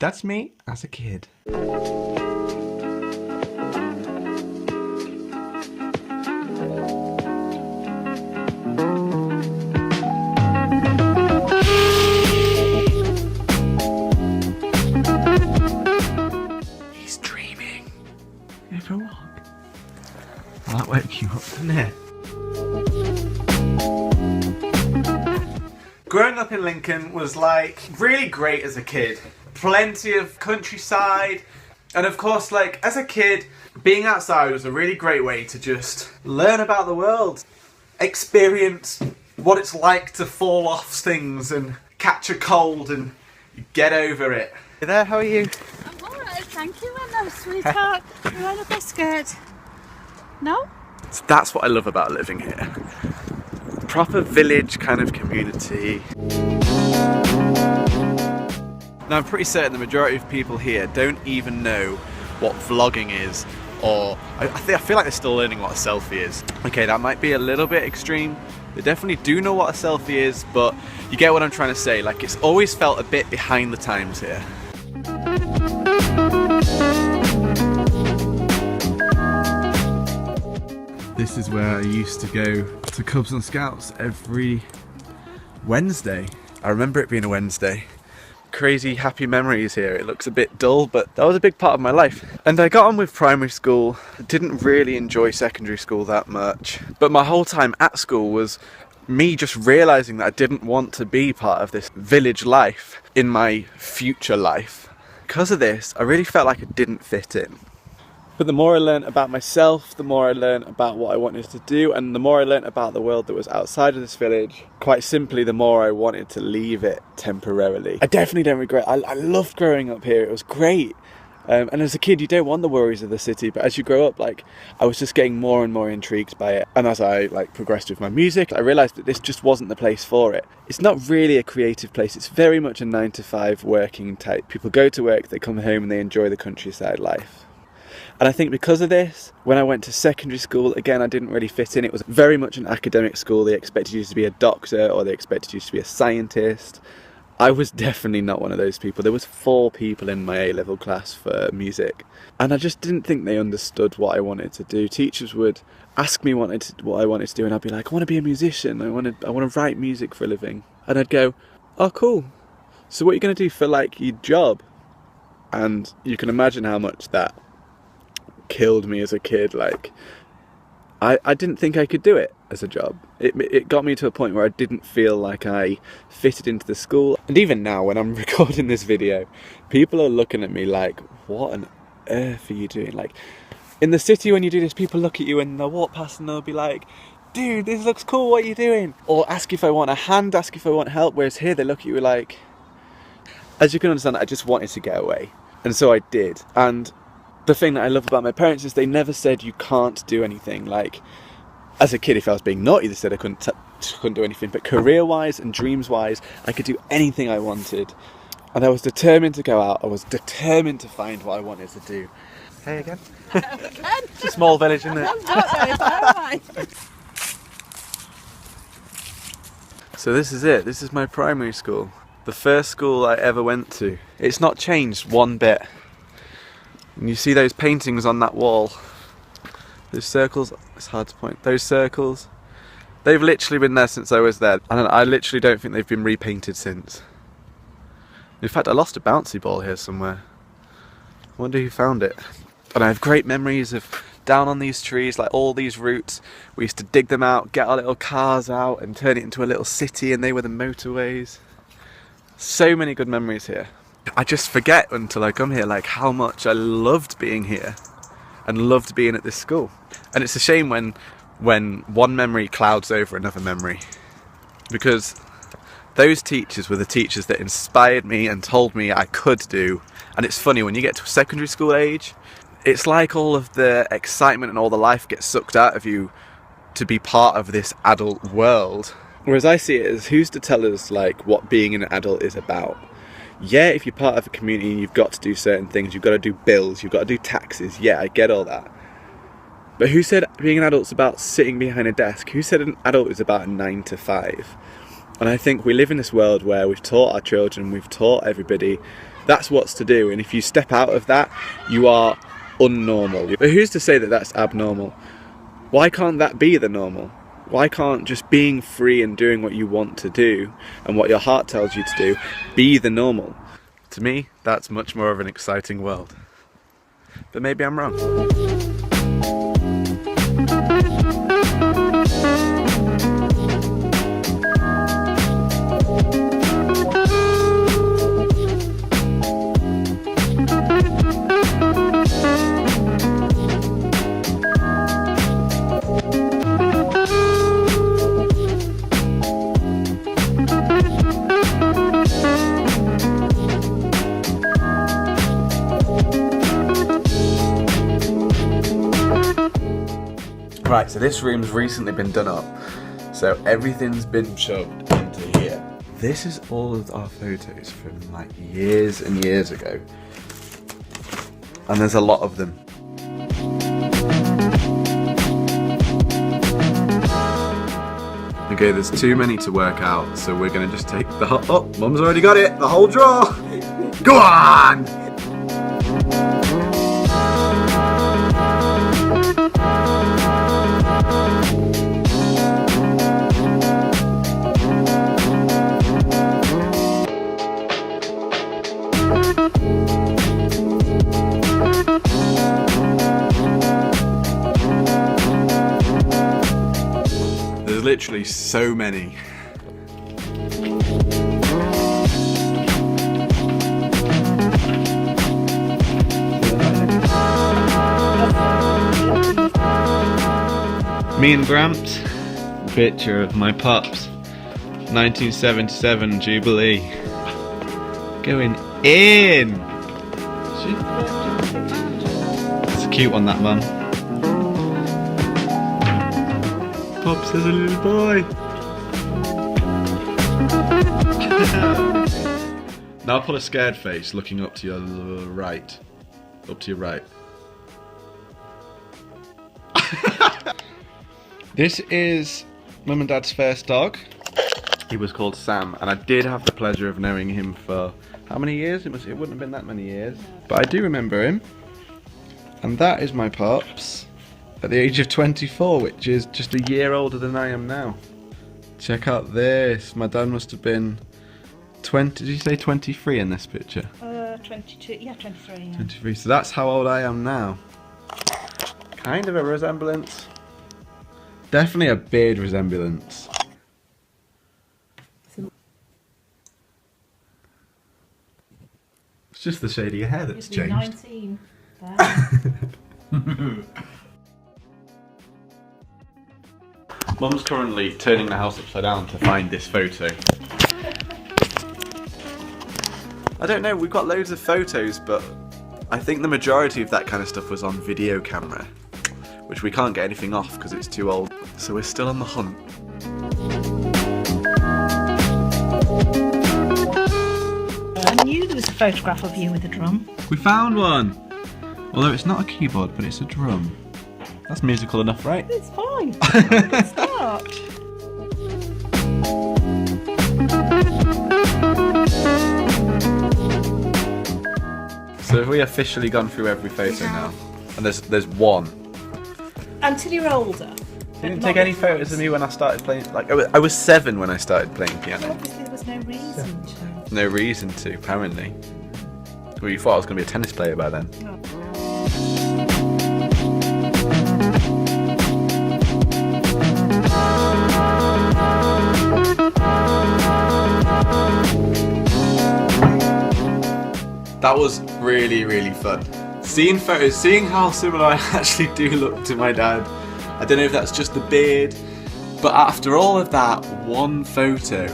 That's me as a kid. He's dreaming. Go for a walk. Well, that woke you up, didn't it? Growing up in Lincoln was like really great as a kid. Plenty of countryside, and of course, like as a kid, being outside was a really great way to just learn about the world, experience what it's like to fall off things and catch a cold and get over it. Hey there, how are you? I'm alright, thank you, hello sweetheart. You want a biscuit? No? So that's what I love about living here. Proper village kind of community. Now I'm pretty certain the majority of people here don't even know what vlogging is, or I feel like they're still learning what a selfie is. Okay, that might be a little bit extreme. They definitely do know what a selfie is, but you get what I'm trying to say. Like, it's always felt a bit behind the times here. This is where I used to go to Cubs and Scouts every Wednesday. I remember it being a Wednesday. Crazy happy memories here. It looks a bit dull, but that was a big part of my life. And I got on with primary school. Didn't really enjoy secondary school that much. But my whole time at school was me just realising that I didn't want to be part of this village life in my future life. Because of this, I really felt like I didn't fit in. But the more I learned about myself, the more I learned about what I wanted to do, and the more I learned about the world that was outside of this village, quite simply, the more I wanted to leave it temporarily. I definitely don't regret. I loved growing up here. It was great. And as a kid, you don't want the worries of the city, but as you grow up, like, I was just getting more and more intrigued by it. And as I progressed with my music, I realised that this just wasn't the place for it. It's not really a creative place. It's very much a 9-to-5 working type. People go to work, they come home, and they enjoy the countryside life. And I think because of this, when I went to secondary school, again, I didn't really fit in. It was very much an academic school. They expected you to be a doctor, or they expected you to be a scientist. I was definitely not one of those people. There was 4 people in my A-level class for music, and I just didn't think they understood what I wanted to do. Teachers would ask me what I wanted to do, and I'd be like, I want to be a musician. I want to write music for a living. And I'd go, oh, cool. So what are you going to do for like your job? And you can imagine how much that killed me as a kid. Like, I didn't think I could do it as a job. It got me to a point where I didn't feel like I fitted into the school. And even now, when I'm recording this video, people are looking at me like, what on earth are you doing? Like, in the city when you do this, people look at you and they'll walk past and they'll be like, dude, this looks cool, what are you doing? Or ask if I want a hand, ask if I want help, whereas here they look at you like... As you can understand, I just wanted to get away. And so I did. And the thing that I love about my parents is they never said you can't do anything. Like, as a kid, if I was being naughty, they said I couldn't do anything. But career-wise and dreams-wise, I could do anything I wanted. And I was determined to go out. I was determined to find what I wanted to do. Hey again. It's a small village, isn't it? I'm not very far away. So this is it. This is my primary school. The first school I ever went to. It's not changed one bit. And you see those paintings on that wall, those circles, it's hard to point, those circles, they've literally been there since I was there, and I literally don't think they've been repainted since. In fact, I lost a bouncy ball here somewhere. I wonder who found it. And I have great memories of down on these trees, like all these roots. We used to dig them out, get our little cars out and turn it into a little city, and they were the motorways. So many good memories here. I just forget until I come here, like, how much I loved being here and loved being at this school. And it's a shame when one memory clouds over another memory, because those teachers were the teachers that inspired me and told me I could do. And it's funny, when you get to secondary school age, it's like all of the excitement and all the life gets sucked out of you to be part of this adult world. Whereas I see it as, who's to tell us like what being an adult is about? Yeah, if you're part of a community, you've got to do certain things. You've got to do bills. You've got to do taxes. Yeah, I get all that. But who said being an adult's about sitting behind a desk? Who said an adult is about a 9-to-5? And I think we live in this world where we've taught our children, we've taught everybody That's what's to do, and if you step out of that, you are unnormal. But who's to say that that's abnormal? Why can't that be the normal? Why can't just being free and doing what you want to do and what your heart tells you to do be the normal? To me, that's much more of an exciting world. But maybe I'm wrong. Right, so this room's recently been done up, so everything's been shoved into here. This is all of our photos from like years and years ago, and there's a lot of them. Okay, there's too many to work out, so we're gonna just take the whole, oh, Mum's already got it, the whole drawer! Go on! Literally so many. Me and Gramps, picture of my pups, 1977 Jubilee, going in. It's a cute one, that Mum. Pops as a little boy. Now put a scared face looking up to your right. Up to your right. This is Mum and Dad's first dog. He was called Sam, and I did have the pleasure of knowing him for how many years? It wouldn't have been that many years. But I do remember him. And that is my Pops. At the age of 24, which is just a year older than I am now. Check out this. My dad must have been 20, did you say 23 in this picture? 22, yeah, 23. Yeah. 23, so that's how old I am now. Kind of a resemblance. Definitely a beard resemblance. It's just the shade of your hair that's changed. 19. Mum's currently turning the house upside down to find this photo. I don't know, we've got loads of photos, but I think the majority of that kind of stuff was on video camera, which we can't get anything off because it's too old. So we're still on the hunt. I knew there was a photograph of you with a drum. We found one! Although it's not a keyboard, but it's a drum. That's musical enough, right? It's fine. Good start. So have we officially gone through every photo now? And there's one. Until you're older. You didn't take any photos of me when I started playing. Like I was 7 when I started playing piano. Obviously there was no reason to. No reason to, apparently. Well, you thought I was going to be a tennis player by then. Oh. That was really, really fun. Seeing photos, seeing how similar I actually do look to my dad. I don't know if that's just the beard, but after all of that, one photo